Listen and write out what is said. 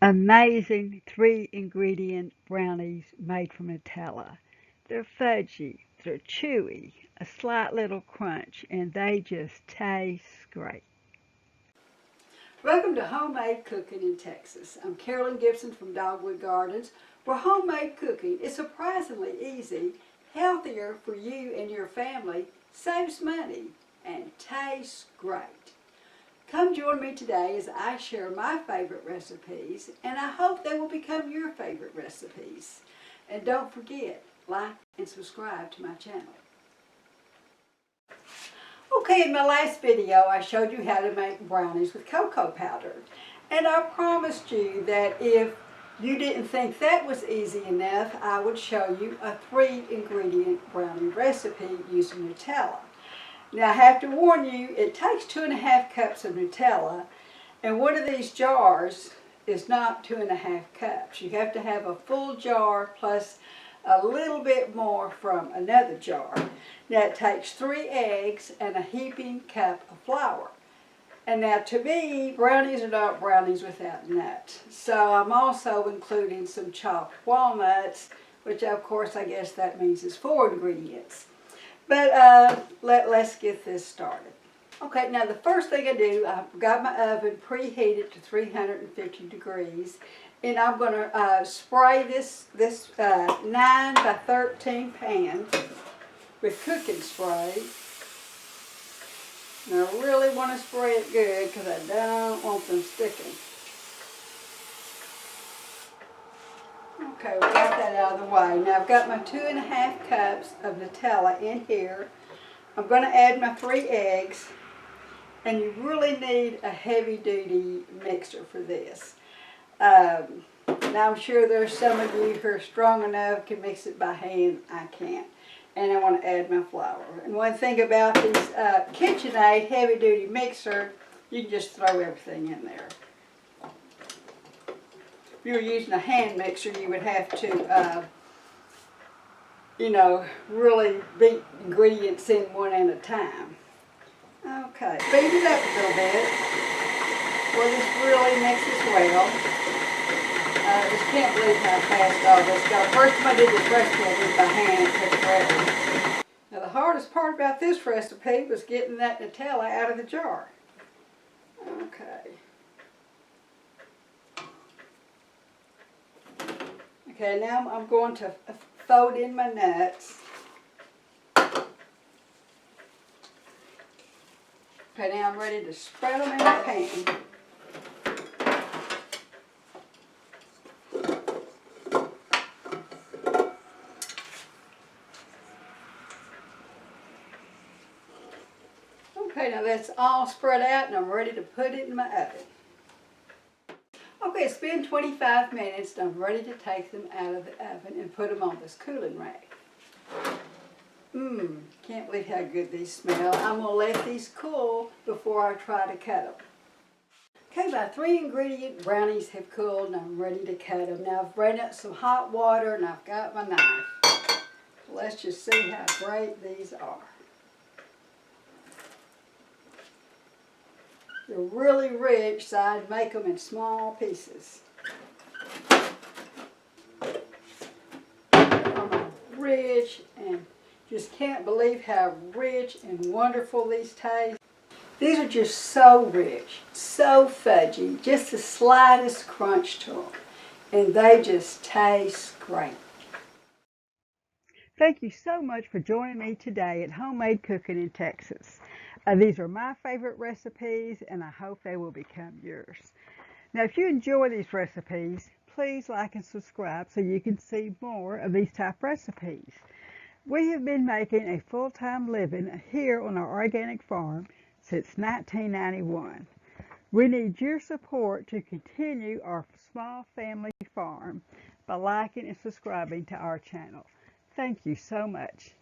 Amazing 3-ingredient brownies made from Nutella. They're fudgy, they're chewy, a slight little crunch, and they just taste great. Welcome to Homemade Cooking in Texas. I'm Carolyn Gibson from Dogwood Gardens, where homemade cooking is surprisingly easy, healthier for you and your family, saves money, and tastes great. Come join me today as I share my favorite recipes, and I hope they will become your favorite recipes. And don't forget, like and subscribe to my channel. Okay, in my last video I showed you how to make brownies with cocoa powder. And I promised you that if you didn't think that was easy enough, I would show you a 3-ingredient brownie recipe using Nutella. Now I have to warn you, it takes 2½ cups of Nutella, and one of these jars is not 2½ cups. You have to have a full jar plus a little bit more from another jar. Now it takes 3 eggs and a heaping cup of flour. And now to me, brownies are not brownies without nuts. So I'm also including some chopped walnuts, which of course I guess that means is 4 ingredients. But let's get this started. Okay, now the first thing I do, I've got my oven preheated to 350 degrees, and I'm going to spray this 9 by 13 pan with cooking spray. And I really want to spray it good because I don't want them sticking. Okay, we got that out of the way. Now I've got my 2½ cups of Nutella in here. I'm going to add my 3 eggs, and you really need a heavy-duty mixer for this. Now I'm sure there's some of you who are strong enough can mix it by hand. I can't. And I want to add my flour. And one thing about these KitchenAid heavy-duty mixer, you can just throw everything in there. If you were using a hand mixer, you would have to, really beat ingredients in one at a time. Okay, beat it up a little bit. Well, this really mixes well. I just can't believe how fast all this goes. First time I did this recipe, I did it by hand. It took forever. Now, the hardest part about this recipe was getting that Nutella out of the jar. Okay. Okay, now I'm going to fold in my nuts. Okay, now I'm ready to spread them in the pan. Okay, now that's all spread out, and I'm ready to put it in my oven. Okay, it's been 25 minutes, and I'm ready to take them out of the oven and put them on this cooling rack. Can't believe how good these smell. I'm going to let these cool before I try to cut them. Okay, my 3-ingredient brownies have cooled, and I'm ready to cut them. Now I've brought up some hot water, and I've got my knife. Let's just see how great these are. They're really rich, so I'd make them in small pieces. Rich, and just can't believe how rich and wonderful these taste. These are just so rich, so fudgy, just the slightest crunch to them, and they just taste great. Thank you so much for joining me today at Homemade Cooking in Texas. These are my favorite recipes, and I hope they will become yours. Now, if you enjoy these recipes, please like and subscribe so you can see more of these type recipes. We have been making a full-time living here on our organic farm since 1991. We need your support to continue our small family farm by liking and subscribing to our channel. Thank you so much.